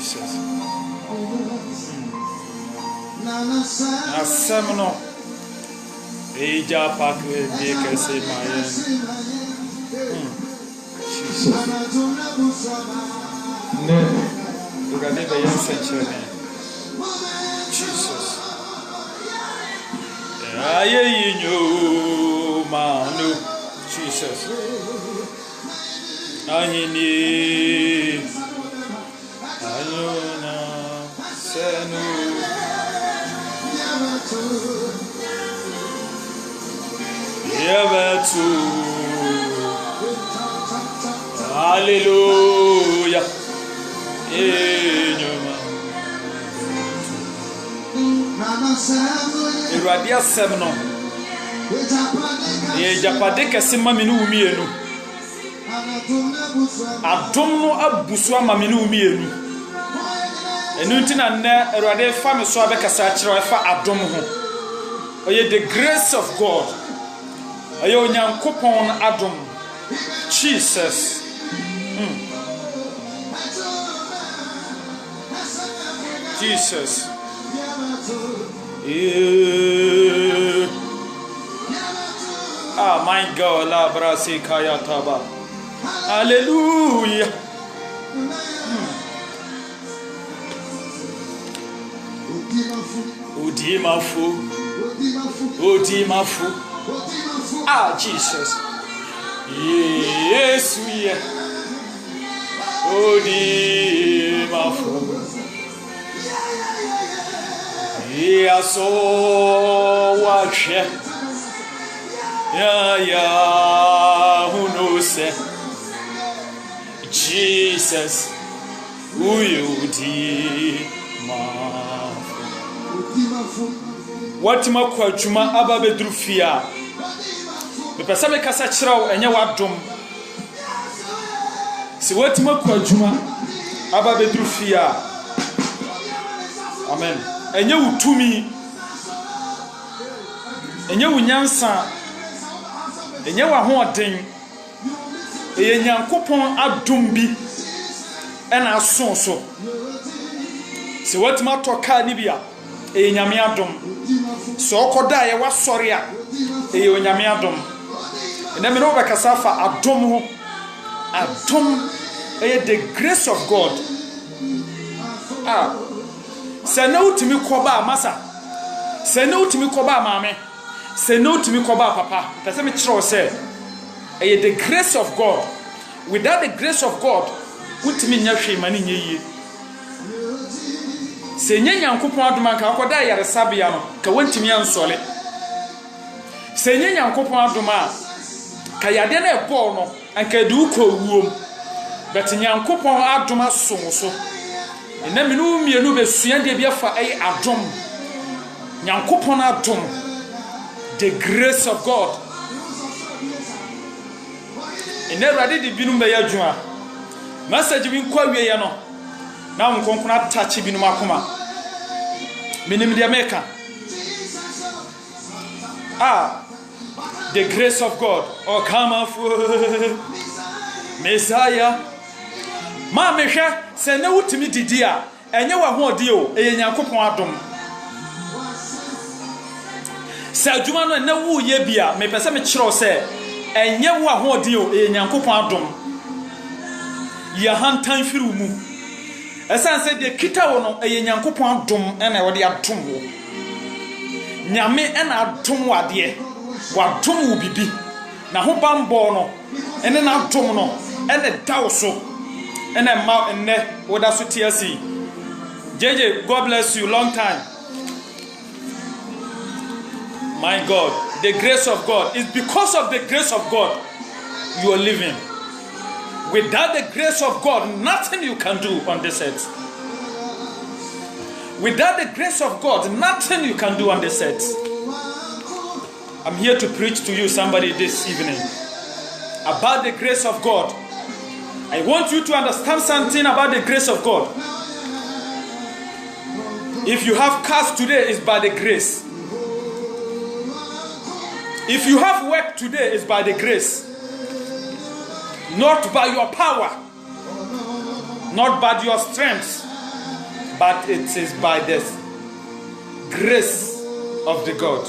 Jesus. Asemno. Eja pakwe bieke se mayen. Jesus. Ne. Ugade be yensenchene. Jesus. Aye yinyo manu. Jesus. Ahini ayona senu Yebetu. Hallelujah. Iradi asem no. Ye japade kese mami no umienu. Adom no abusu amami no umienu. Enu ntina nne Iradi fa me so abekasa akire fa adom ho. Oye the grace of God. Oye onyankopon adom. Jesus. Jesus. Ah, my God, la brasi kaya taba. Hallelujah. Odimafu. Ah, Jesus. Yes, we are. Odimafu. Yeah, so watch it. Yeah, who knows it? Jesus, who you what ma kwatuma aba bedrufia me pesa me kasa kirawo enye wadom si what ma kwatuma aba bedrufia amen enye wutumi enye wunyansa enye wa hoden eye nyankopon adom bi ena asonso si what ma toka ni bia eye nyame adom so koda ye wasori a eye onyame adom ena me no be kasa fa adom ho adom eye the grace of God se na utimi koba masa se na utimi koba maame se na utimi koba papa pese me kire o se eye the grace of God. Without the grace of God utimi nya hwe mani nyeye se nya nyankopon adoma ka akoda yare sabia no ka wantimi ansole se nya nyankopon adoma ka yade na ebo no anka du ko wuom bet nyankopon adoma sonso ena minu mienu be suande bia fa ai adom nyankopon adom the grace of God ena rade di binu be yadwua message bi nkwa wie ye no na nkonkona touch binu makoma minim dia meka the grace of God oh come for Messiah ma mehwe se na wutimi didi a enye wa ho odi o eye nyankopon adom se adwuma no na wu ye bia me pese me kiro se enye wa ho odi o eye nyankopon adom ya hantan firu mu esan se de kita wo no eye nyankopon adom ena wo de adom wo nyame ena adom wade wa dom wo bibi na ho bambo no ene na adom no ene dawso ene ma ene woda so TLC JJ God bless you long time my God the grace of God is because of the grace of God you are living. Without the grace of God nothing you can do on this earth. Without the grace of God nothing you can do on this earth. I'm here to preach to you somebody this evening about the grace of God. I want you to understand something about the grace of God. If you have cars today, it's by the grace. If you have work today, it's by the grace. Not by your power, not by your strength, but it is by the grace of the God.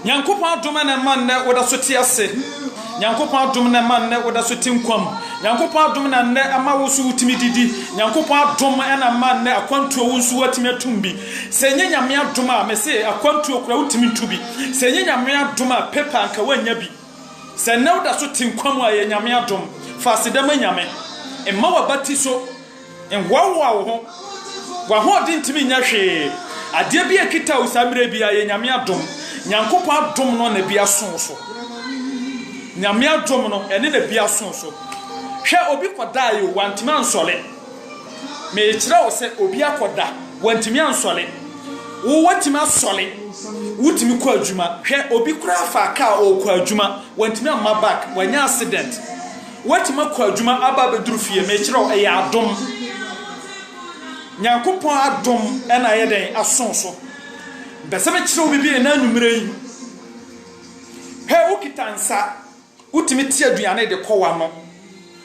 Nyankopɔn adom na man na woda so te ase. Nyankopɔn adom na man na woda so te nkwam. Nyankopɔn adom na nne ama wo so utimi didi. Nyankopɔn adom na man na akwantuo wo so watimi atumbi. Se nye nyame adom a me se akwantuo kura utimi ntubi. Se nye nyame adom a pepa anka wanya bi. Se na woda so te nkwam a ye nyame adom. Fa sedama nyame. Emma wabati so enwawa wo ho. Wa ho de ntimi nya hwe. Ade bi akita wo samire bi a ye nyame adom. Nyankopɔn adom no na bi aso so. Nyame adom no ene na bi aso so. Hwɛ obi koda yo wantimi ansole. Me kyerɛ wo sɛ obi akoda wantimi ansole. Wo watimi asole. Wutimi kɔ adwuma. Hwɛ obi kura fa ka o kɔ adwuma wantimi amma back wanya accident. Watimi kɔ adwuma aba beduru fie me kyerɛ wo ɛyɛ adom. Nyankopɔn adom ena yɛ den aso so. Besame kyerɛ wo bibi na numere yi. Hwɛ wo kitansa utimi tie aduane de kɔwa no.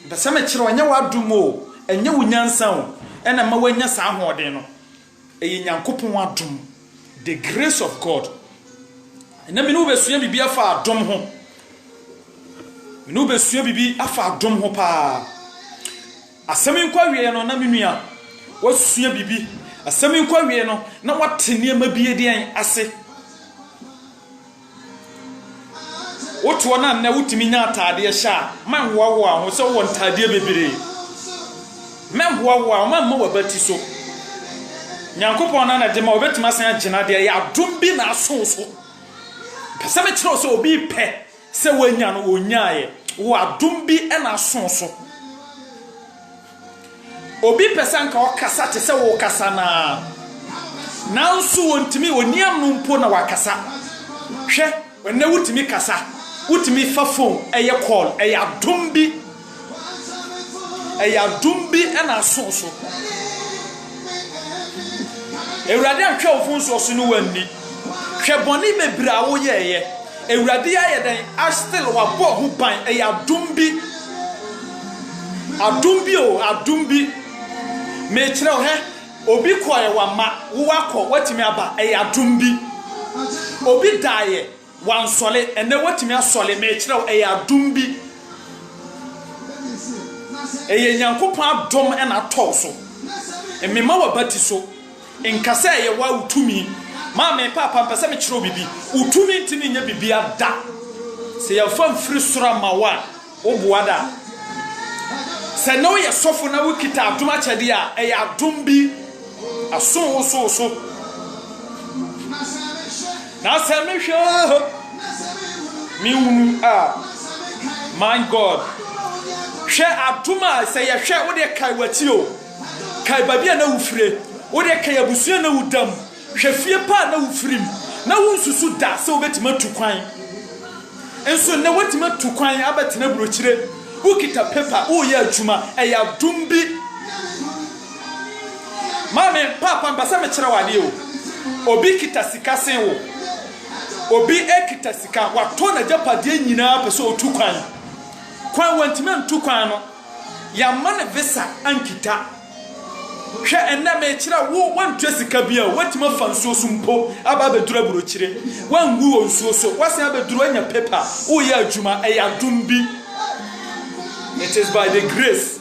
Besame kyerɛ wo nya wadom o enye wo nyansa o ena ma wanya sa ahoɔden no. Ɛyɛ Nyankopɔn adom, the grace of God. Na me no besua bibi afa adom ho. Me no besua bibi afa adom ho pa. Asɛm nkwa wie no na me nua wasua bibi. Asɛm nkwa wie no na wate niema bi edian ase. Woto na wutimi nya atade hya man woawo a ho sɛ wo ntade bebere. Man woawo a man ma wabati so. Nyankopɔn na de ma obetima san agina de ya adom bi na aso so. Pese me kyerɛ sɛ obi pɛ sɛ wanya no onyae wo adom bi na aso so. Obi pese nka okasa te sɛ wo kasa na nanso wontimi oniam no mpo na wakasa. Hwɛ wenne wutimi kasa wutimi fa phone eye call eye adom bi na aso so. Ewurade ahwɛ wo phone so no wanni. Hwɛ bɔne bebra wo yeye. Ewurade ayɛ den a still wa bɔ ho ban eye adom bi. Adom bi me kyerɛ wo he obi kɔɛ wa ma wo akɔ watimi aba eye adom bi. Obi dae wansole ene watimi asole me kyerɛ wo eye adom bi. Eye Nyankopɔn adom na tɔ so. Emema wabati so. Nkasa ye wa utumi ma me papa mpese me kyerɛ bibi utumi ntimi nya bibi ada se ya fa mfiri sora ma wa oboa da se no ye sofo na wikita adom akyade a ɛyɛ adom bi aso so na se me hwɛ mi unu my God hwɛ adom a se ye hwɛ wo de kai wati o kai babia na ufire wo de kai abusua na wudam hwɛ fie pa na wufirim na wonsusu da se obetima tukwan enso na watima tukwan abatena burokyire ukita paper wo ye adwuma ɛyɛ adom bi mame papa mbasa me kyerɛ wade o obi kita sika sen wo obi ekita sika wato na japade nyinaa pɛ sɛ otukwan kwan wantima ntukwan no ya man visa ankita hwɛ enna me kyerɛ wo wantua sika bia watima fansuo sumpo aba bedura burokyire wangu wo nsuo so wasen abeduru anya paper wo ye adwuma ɛyɛ adom bi. It is by the grace.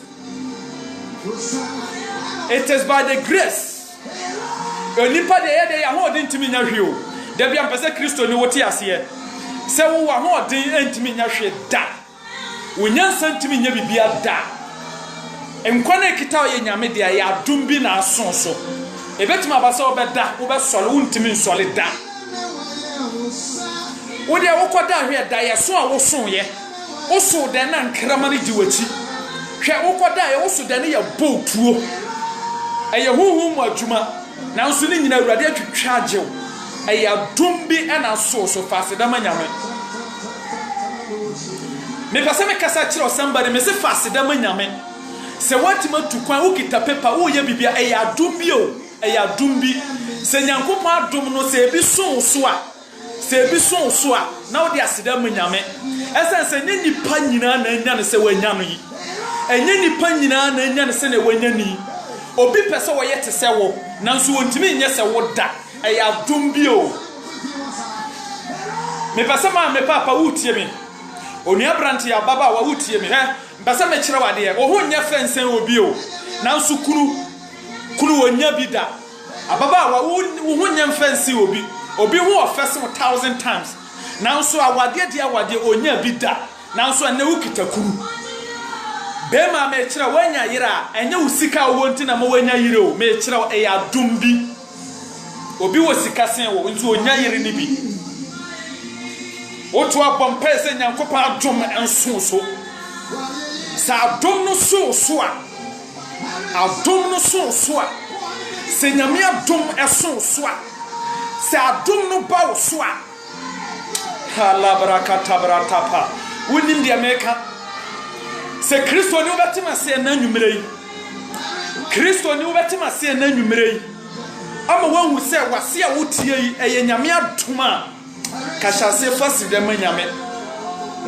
It is by the grace. Onipa de ye de ya ho de ntimi nya hwe o da bia mpese Kristo ni wote ase se wo wa ho de ntimi nya hwe da wonyansa ntimi nya bibia da enkwana ekita ye nyame de ya adom bi na aso so ebetima abasa obeda wo be sole wo ntimi nsole da wo de wo koda hwe da ye so a wo so ye wo so de na nkrama ne diwachi hwe wo koda ye wo so de ne ye botuo eye huhu mu adwuma na nso ne nyina awurade atwitwa agyew eye adom bi na so fase da manyame me pese me kasa kyerɛ somebody me se fase da manyame se watima tukwan wo kita paper wo ye bibia eye adom bi o eye adom bi se Nyankopɔn adom no se bi so so a na wo de aseda manyame esense ne nipa nyina na nya ne se wanya no yi enye nipa nyina na enya ne se na wanya ni obi pese wo yete se wo nanso wontimi nye se wo da eya dum bi o me pese ma me papa wutie me onua branti ya baba wa wutie me pese me kire wade o ho nya fensen obi o nanso kunu wonya bi da ababa wa wo ho nya fensen obi ho ofese 1000 times nanso awade dia awade onya bi da nanso na wukita kuru bema me kire wanya yira enye usika wo nti na ma wanya yire o me kire e ya dumbi obi wo sika sen wo nti onya yire ni bi otu abom pese nyankopa adom enso so sa adom no so a adom no so a se nyame adom eso so a se adom no ba so a hala barakata baratapa wonim dia meka se Kristo ni obetima se na nwumere yi Kristo ni obetima se na nwumere yi ama wanhu se wase a wotie yi eye nyame adom a kashase fasi de manyame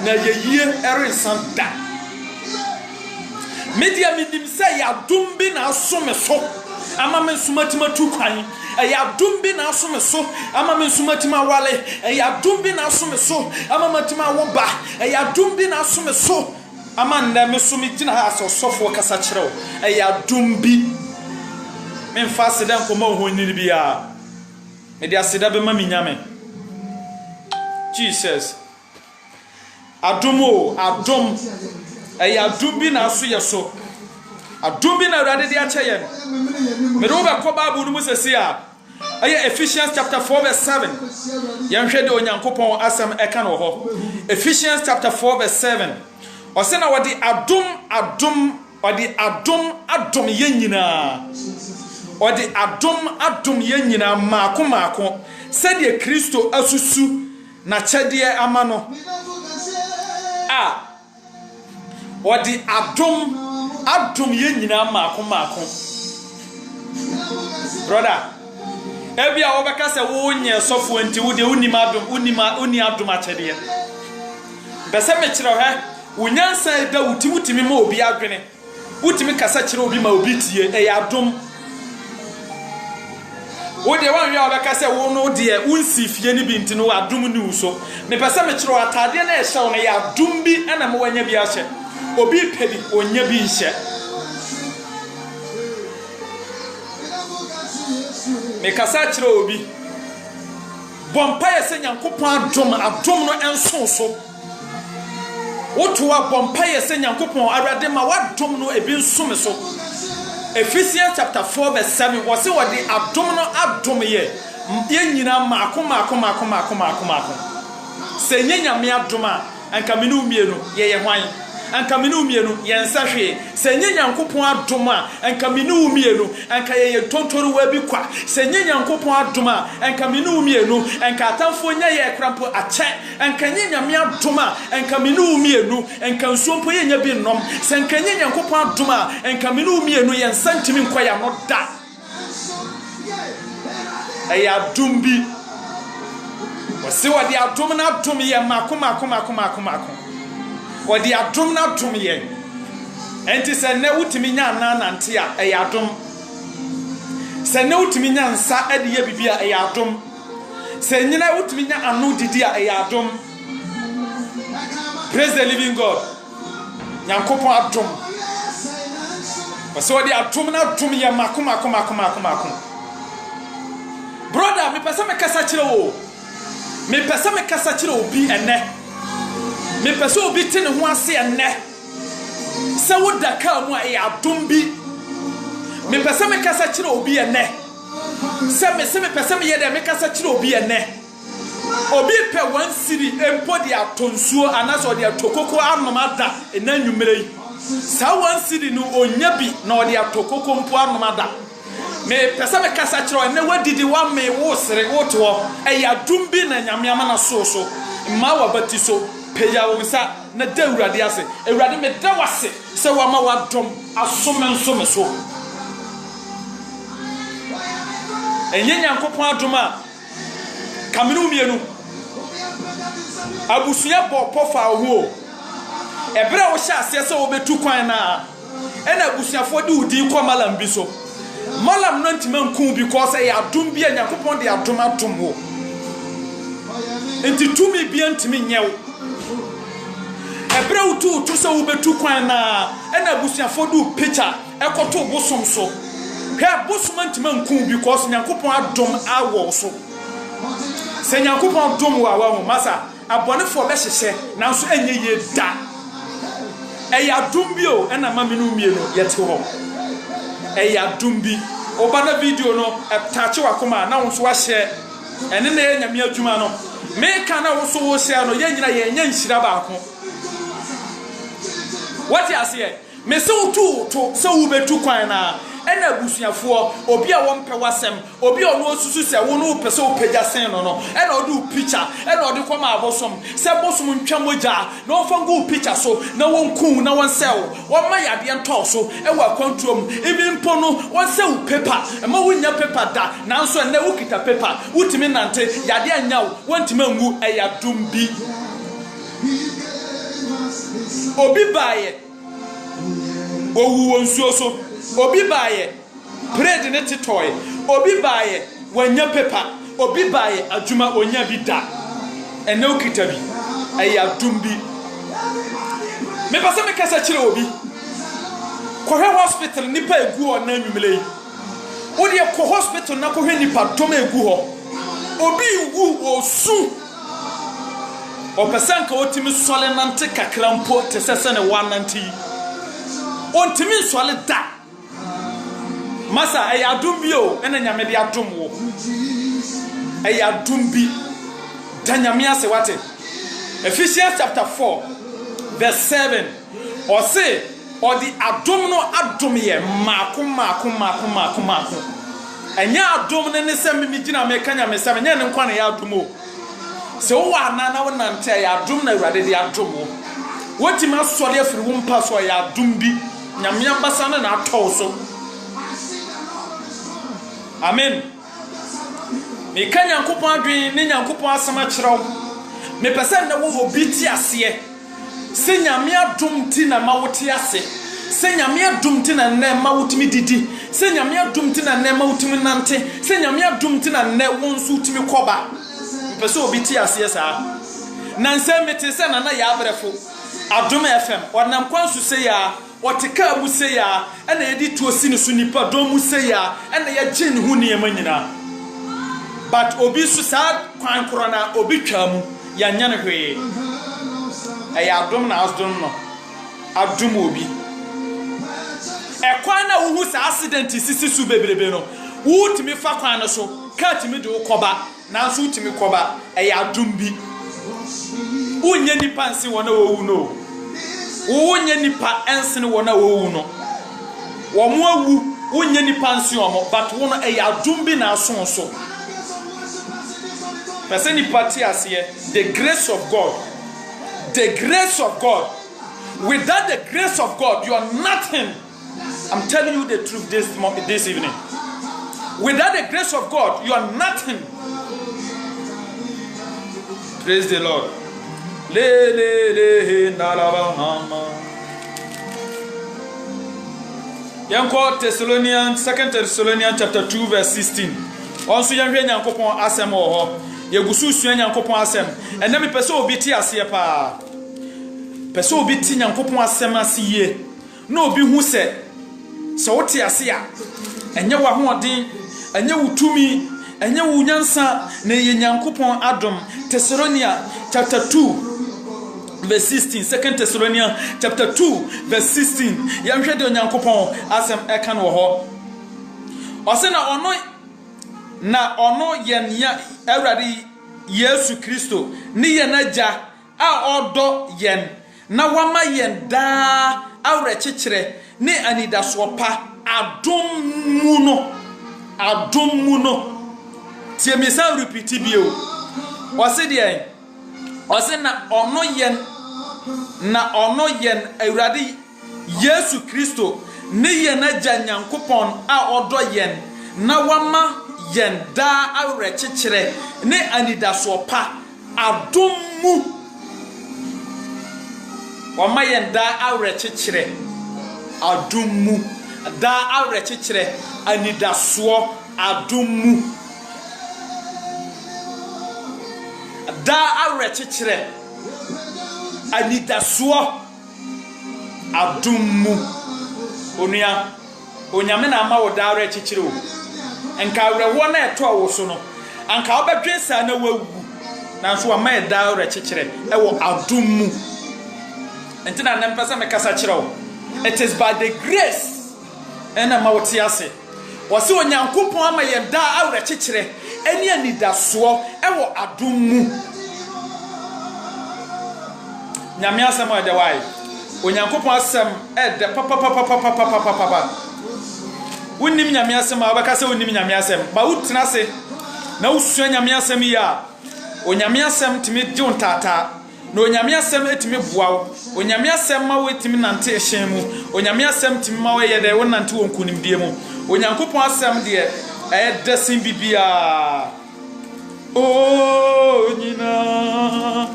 na yeyie erensan da media midim se ya dumbi na asome so ama mensumatima tukwan ya dumbi na asome so ama mensumatima wale ya dumbi na asome so ama matima woba ya dumbi na asome so ama nda mesumi gina ha so sofo kasa kirew ya dumbi memfa seda nkoma honini bia media seda be mami nyame Jesus adumo adum ya dumbi na aso yeso adumbi na urade dia cheyen me do ba ko Bible no musese a Ephesians chapter 4 verse 7 yanhwe de onyankopon asem eka no ho Ephesians chapter 4 verse 7 o se na wodi adum yenyina wodi adum yenyina maako se de Kristo asusu na chedie amano wodi adum yenyina maako brother ebia wo beka se wo nye sofo nti wo de uni adum achedie bese me kire he wonyansa da wutimi ma obi adwene wutimi kasa kire obi ma obi tie e adum wo de wan wi beka se wo no de unsi fie ni bi nti no adum ni uso me pese me kire atade na e hye wo na ya adum bi na me wanya bi ahye obi pedi onya bi nhye me kasa kire obi bompa ye se nyankopon adum no enso so wotoa bompa ye se nyankopon awrade ma wadum no ebi nsome so Ephesians chapter 4 verse 7 was say what the adum ye nyina maako se nyanyame adum a anka menu mienu ye hwan anka menu mienu ye nsahwe se nyanyankopon adum a anka menu mienu anka ye tontoru wa bi kwa se nyanyankopon adum a anka menu mienu anka atamfo nya ye krampo ache anka nyanyame adum a anka menu mienu anka nsompo ye nya bi nnom se anka nyanyankopon adum a anka menu mienu ye nsantimi nkwa ya no da aya dumbi wase wadi adum na adum ye maako wadi adum na adum ye enti se ne wutimi nya nanante a aya adum se ne wutimi nya nsa ade ye bibia aya adum se nyina wutimi nya anu didi a aya adum. Praise the living God. Nyankopon adum wase wadi adum na adum ye maako brother me pesa me kasa kire wo me pesa me kasa kire obi ene me pesa obi tene ho ase ene se woda ka mu e adum bi me pesa me kasa kire obi ene se me pesa me ye de me kasa kire obi ene obi pe wan siri empo de atonsuo anaso de atokoko anomada enanwumere yi sa wan siri no onyabi na ode atokoko mpo anomada me pesa me kasa kire ene wadidi wa me wo sere woto e ya dumbi na nyame amana so ma wa batiso peya wo sa na da urade ase urade me da wase se wa ma wa dom asome me so enye nyankopon adom a kamenu mienu abusuya bo pofa ho ebra wo hye ase se wo betu kwan na ena abusuafo de udi kwa malam bi so malam no ntima nku because e adom bi Nyankopon de adom wo enti tumi bi ntimi nyew ebra utu se wo betu kwan na ena abusuafo de picture ekoto bosom so hwe bosom ntima nku because Nyankopon adom awo so se Nyankopon adom wo awo masa abonefo be hyehye nanso enye ye da eya dumbi o ena maminu mie no yete ho eya dumbi obana video no tache wakoma na wonso wa hye ene na nyame adwuma no me ka na wonso wo hye no ye nyina ye nya nhira baako what you say me se utu to se wo betu kwan na ena abusuafo obi a wonpe wasem obi ono osusu se wo no pese opagya sen no ena odu picture ena odi kwama abosom se bosom ntwa moja na ofangu picture so na wonku na wonsel won ma yade nto so ewa kwantuom ebi mpo no wonsel paper ma wonya paper da nanso na wukita paper wutimi nante yade anyawo wontimi angu eya dumbi obi baye owu wonsuo so obi baye bread ne titoy obi baye wanya paper obi baye adwuma onya bi da ene okita bi aya dumbi me pasa me kasa kire obi kohwe hospital nipa egu ona nwumle odi ko hospital na kohwe nipa dom egu ho obi wu osu opesanka otimi sole nante kakrampo tesese ne wananti ontimi sole da masa ayadum bio ena nyame de adum wo ayadum bi da nyame ase wate Ephesians chapter 4 verse 7 or say or the adum no adum ye mako enya adum ne se mi gina me kanya me se nya ne nkwa na ya adum o se wo ana na wo nante ya adum na urade de adum wo wotima sori afiri wo mpa so ya adum bi nyame ambasa na atɔ so amen me ka Nyankopon adwen ne Nyankopon asama kyerɛw me pese na wo obi ti ase se nyame adom ti na ma wote ase se nyame adom ti na na ma wotimi didi se nyame adom ti na na ma wotimi nante se nyame adom ti na na wonsu wotimi koba me pese obi ti ase saa na nse mete se na na ya abrefo adom FM wonam kwansu se ya otika mu se ya ena yedi tuosi ne so nipa dom mu se ya ena ya gye ne hu ne yamanyina but obi su sa kwan korona obi twamu ya nya ne hwe eya adom na asdom no adom obi ekwan na wo hu sa accident sisi su bebrebe no wutimi fa kwan no so ka timi de ukoba na so utimi koba eya adom bi unye nipa nsi wona wo wu no wonye nipa ensene wona wo wu no wo mo awu wonye nipa nsi omo but wona eya adom bi na aso so person nipa ti ase the grace of God. The grace of God. Without the grace of God, you are nothing. I'm telling you the truth this evening. Without the grace of God, you are nothing. Praise the Lord. Thessalonians, 2 Thessalonians chapter 2 verse 16. Also, Nyankopon asem ho. Yegusu sua Nyankopon asem ene me pese obi ti ase pa pese obi ti Nyankopon asem asiye na obi hu se wote ase a enye wa hoden enye wutumi enye wunyansa na ye Nyankopon adom. Thessalonians chapter 2 verse 16. 2 Thessalonians chapter 2 verse 16 yanhwe de Nyankopon asem eka no ho ose na ono yen ya Awurade Yesu Kristo ni yen agya a odo yen na wama yen da awre chichire ni anidaso pa adom mu no tie me sa repeat bio wase de wase na ono yen Awurade Yesu Kristo ni yen agya Nyankopon a odo yen na wama yen da awre chichire ne anidaso pa adom mu wama yen da awre chichire adumu da awre chichire anidaso adumu da awre chichire anidaso adumu onua onyame na ama wo da awre chichire o enka awre wo na eto awo so no anka obedwensa na wawu nanso wama da awre chichire ewo adumu entina na mpesa me kasa chire o. It is by the grace and amawtiase wasi onyankopon ama ye da awre chichire eni anidaso ewo adumu nyame asem ade wai onyankopon asem ede papa wonnim nyame asem abaka se wonnim nyame asem ba wutina se na usua nyame asem ya onyame asem timi di untata no onyame asem etimi boawo onyame asem ma wetimi nante ehyen mu onyame asem timi ma we yede wonante wonkunim die mu onyankopon asem de edesin bibia o nyina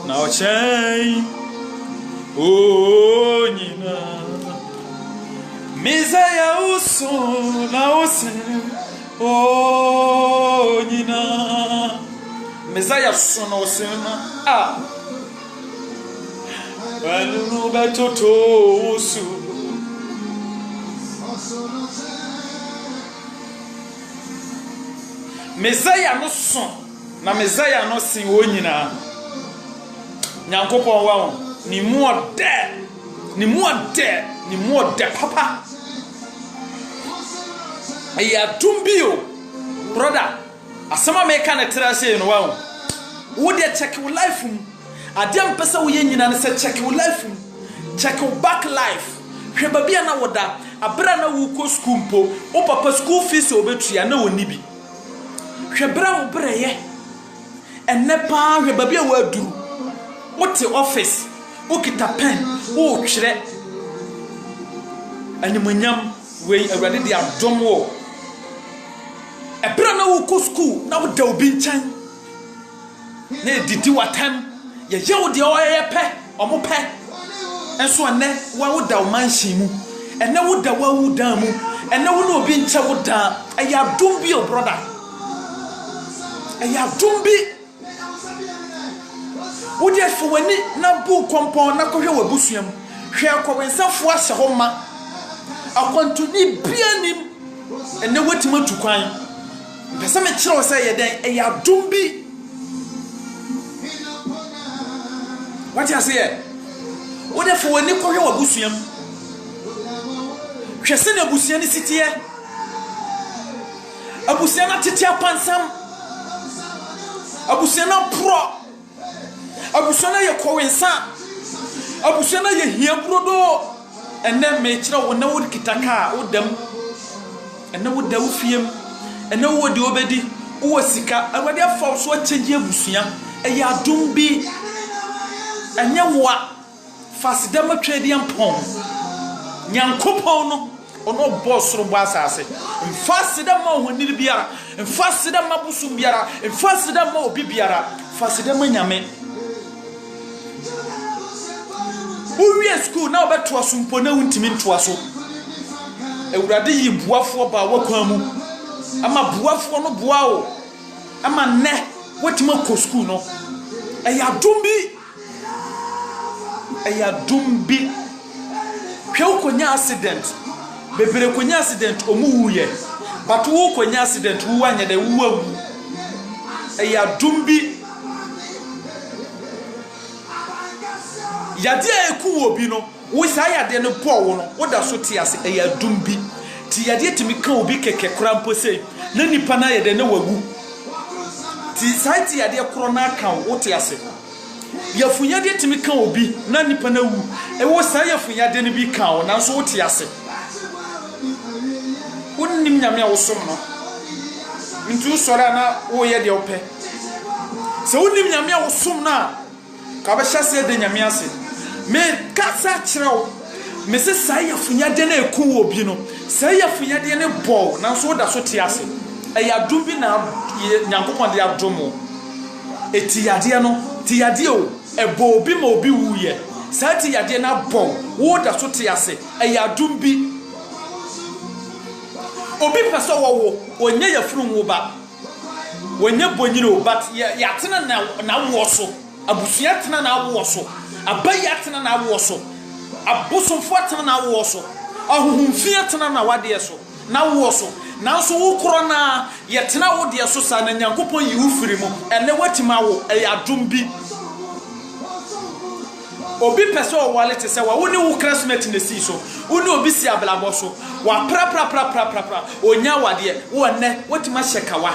na ochei o nyina mizaya uso na usen o nyina mizaya sono sema Alunu betoto usu mizaya no son na mizaya no sin wo nyina nyankopon wa ni mo de papa ya tumbio brother asama meka na trase no wa wo de check your life adem pesa wo ye nyina na se check your life check your back life hwe babia na woda abra na wo ko school mpo o papa school fees obetua na woni bi hwe bra wo breye enne pa hwe babia wo aduru what the office okita pen o twere animonyam we awade de adom wo ebra na wo ko school na wo da obi nchan na didi watam ye wo de oyeye pe omo pe enso ane wo da o manhyin mu ene wo da wo da mu ene wo na obi ncha wo da aya dum bi o brother aya dum bi wodi afo wani na bu kompon na kohwe wabusuam hwe akwensanfo ahye ho ma akontuni bianim ene wotima tukwan pesa me kire wo say ye den aya dum bi wati ase wodi afo wani kohwe wabusuam hwe se na abusuan sitie abusuan tete apansam abusuan pro abusana ye kowensa abusana ye hiabrodo enne me kire wo na wo kitaka wodam enne wo da wo fiem enne wo de obedi wo sika awade afa so change abusua eye adom bi enye wo fasidama twedi ampon nyankopon no ono bosoro bo asase fasidama honiri biara fasidama busum biara fasidama obi biara fasidama nyame we school na obeto asumpo na untimi nto aso ewurade yi buafo ba wakwan mu ama buafo no buawo ama ne wetima ko school no eya dumbi hwe ukonya accident bebere konya accident omu wuye but wo konya accident wo anya de wo awu eya dumbi yade eku obi no wo sa yade no po wo no wo da so ti ase eya dumbi ti yade timi kan obi keke kura mpo sei na nipa na yade na wagu ti site yade kro na kan wo ti ase yafunya de timi kan obi na nipa na wu e wo sa yafunya de ne bi kan wo na so wo ti ase wonnim nyame a wo som no ntu sora na wo ye de ope se wonnim nyame a wo som na ka ba hyase de nyame ase me kasa kireo me se sai yafunya de na eku obi no sai yafunya de ne bo na so da so ti ase e ya dumbi na nyankopon de adomo eti yade no ti yade o ebo obi ma obi wuye saa ti yade na bo wo da so te ase ayadum bi obi pese wo onye yafuru wo ba onye bonyiro but yatena na wo so abusua tena na wo so abayi atena na wo so abosomfo atena na wo so ahohomfie atena na wade so na wo so nanso wo kro na yetena wo de so sa na Nyankopon yi wo firi mu ene watima wo ayadum bi obi pese o wallet se wa woni wo classmate na si so woni obi si ablabo so wa pra onya wade wo ne watima hyekawa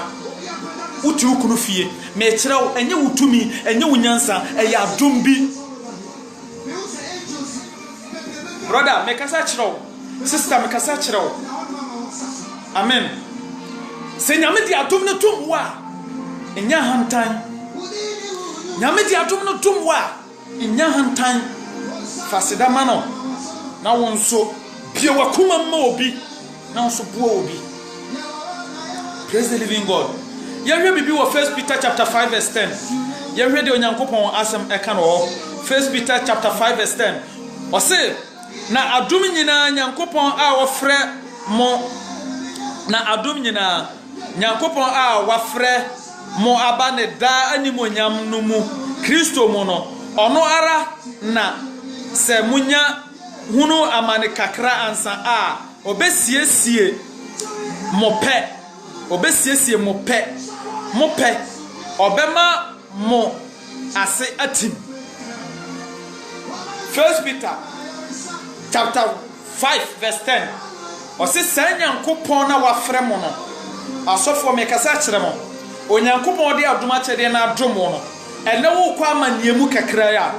uti ukunu fie me kyerɛw enye wutumi enye wunyansa ɛyɛ adom bi brother me kasa kyerɛw sister me kasa kyerɛw amen se nyame di adom no tom wa enya hantan nyame di adom no tom wa enya hantan fasida mano na wonso bie wakuma ma obi na wonso boa obi. Praise the living God. Yehwe bibi wo 1 Peter chapter 5 verse 10. Yehwe de Onyankopon asem eka no 1 Peter chapter 5 verse 10. O se na adom nyina Nyankopon a wofrɛ mo na adom nyina Nyankopon a wafrɛ mo aba ne da animonyam no mu Kristo mo no ono ara na se munya hunu amane kakra ansa a obesiesie mo pɛ obesiesie mo pɛ obema mo ase atim. 1 Peter chapter 5 verse 10 ose Nyankopon na wafrɛ mo no asofo me kasa kyerɛ mo Onyankopon de adoma kyɛde na adom mo no ene wo kwa amaniemu kakra ya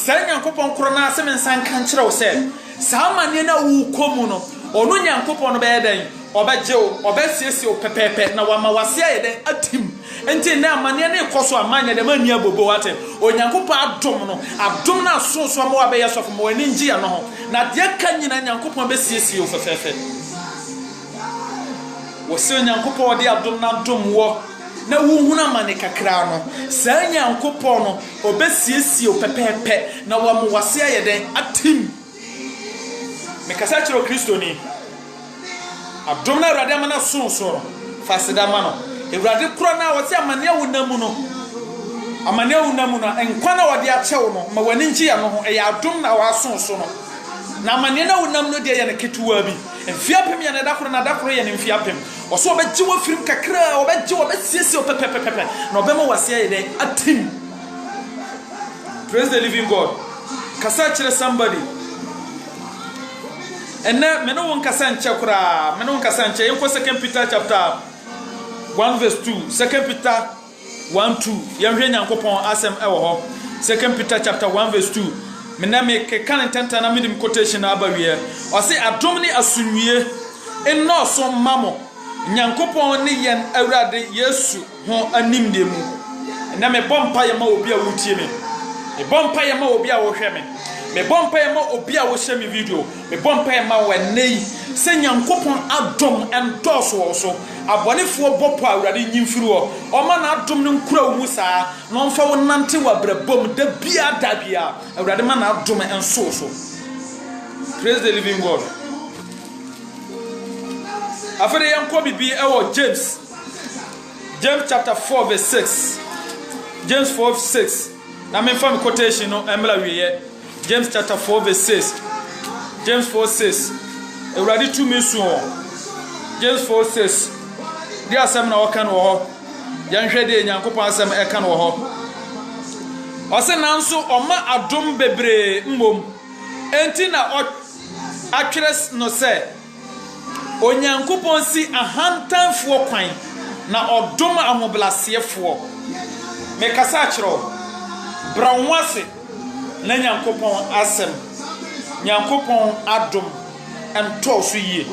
Nyankopon kro na ase me nsan kan kyerɛ wo sɛ saa amanie na wo komu no ono Nyankopon no be den obeje o obesiesie o pepepe na wama wase ayede atim enti na amane na ikoso amanya de mani abobo wate Onyankopon adom na asonso ma wabe yesofo mo ani ngia no ho na de ka nyina Nyankopon besiesie o fefefe wo se Onyankopon de adom na adom wo na wo huna amane kakra no saa Nyankopon no obesiesie o pepepe na wama wase ayede atim. Me kasa kyerɛ Kristo ni adom na Awurade amana sonso fasida ma no Awurade kro na wo se amane awunamu no enkwa na wode akyɛw no ma wani ngia no ho ɛyɛ adom na wa sonso no na amane na awunam no de yɛ ne ketewa bi mfiapem yɛ ne dakoro na dakoro yɛ ne mfiapem ɔso obɛgye wo firim kakra obɛsiesie o pepepepe na obɛma wase yɛ den atim. Praise the living God. Kasa kyerɛ somebody ene me no won kasa nche kura me no won kasa nche yenko 2 Peter chapter 1 verse 2 2 Peter 1:2 yenhwe Nyankopon asem ewo ho 2 Peter chapter 1 verse 2 me na me ke kan tenta na midim quotation abawie o se adom ni asunwie eno so mamo Nyankopon ni yen Awurade Yesu ho anim de mu na me bompa ye ma obi a wotie me bompa ye ma obi a wo hwe me me bompa ye ma obi a wo hye me video me bompa ye ma wa nei se Nyankopon adom endoso wo so abonefo bopo Awurade nyimfiri wo o ma na adom no nkura wo mu saa no mfa wo nante wa brabom da bia Awurade ma na adom enso so. Praise the living God. After yanko bibi ewo James chapter 4 verse 6 James 4:6 na me fam quotation no emla wiye James chapter 4 verse 6 James 4:6 Awurade tumi so James 4:6 di asem na oka no ho yanhwe de Nyankopon asem eka no ho ose nanso oma adom bebre mmom enti na atwere no se Onyankopon si ahantanfo kwan na odom amoblasefo me kasa kyerɛ branwase na Nyankopon asem Nyankopon adom ento so yie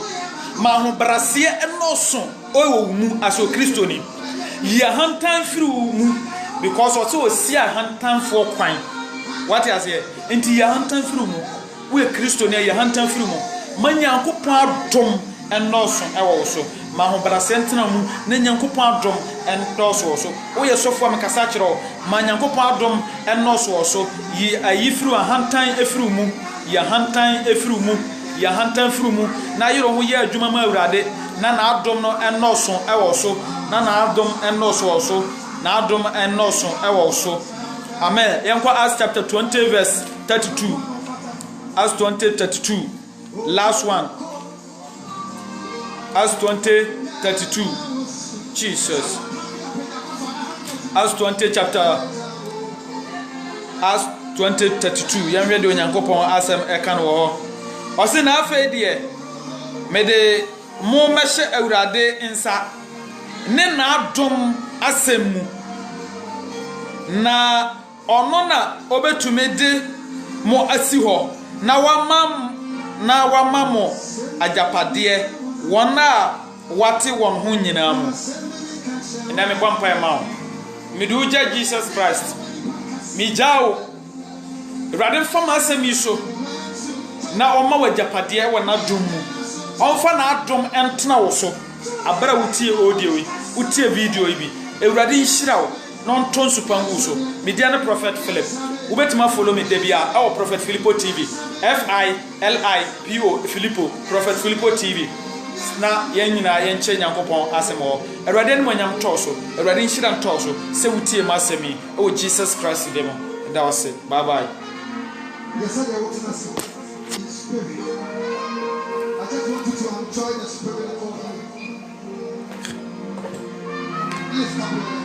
ma ho brase enoso owo mu aso Kristo ni ye hantan firi mu because o se o si ahantanfo kwan what you say enti ye hantan firi mu we Kristo ni ye hantan firi mu ma Nyankopon adom ɛnnɔɔso ɛwɔ so ma ahobrɛase ntena mu na Nyankopɔn adom ɛnnɔɔso wɔ so woyɛ sɔfo a mekasa kyerɛ wo ma Nyankopɔn adom ɛnnɔɔso wɔ so yi ayi firi ahantan efiri mu yi ahantan efiri mu yi ahantan firi mu na yɛrɛ ho yɛ adwuma ma Awurade na n'adom no ɛnnɔɔso ɛwɔ so na n'adom ɛnnɔɔso wɔ so n'adom ɛnnɔɔso ɛwɔ so amen yɛnkɔ Acts chapter 20 verse 32 Acts 20:32 last one Acts 20:32 Jesus Acts 20:32 yɛn hwɛ de Onyankopɔn asɛm ɛka no wɔ hɔ ɔse na afei deɛ mede mo mɛhyɛ Awurade nsa ne n'adom asɛm mu na ɔno na obetumi de mo asi hɔ na wama mo agyapadeɛ wɔn a wate wɔn ho nyinaa mu na me bɔ mpae ma wo mede wogya Jesus Christ megya wo Awurade mfa m'asɛm yi so na ɔma wo agyapadeɛ wɔ n'adom mu ɔmfa n'adom ɛntena wo so abara wotie audio yi wotie video yi bi Awurade nhyira wo na ɔntɔ nsupangu so media ne Prophet Philip wobɛtuma follow me debia our Prophet Filippo TV FILIPO Filippo Prophet Filippo TV na yɛn nyinaa yɛnkyɛ Nyankopɔn asɛm wɔ Awurade ne monyam tɔ so Awurade nhyira ntɔ so sɛ wotie ma asɛm yi ɛwɔ Jesus Christ dem da wase bye bye yes I want to see spirit I just want you to enjoy the spirit of God lift up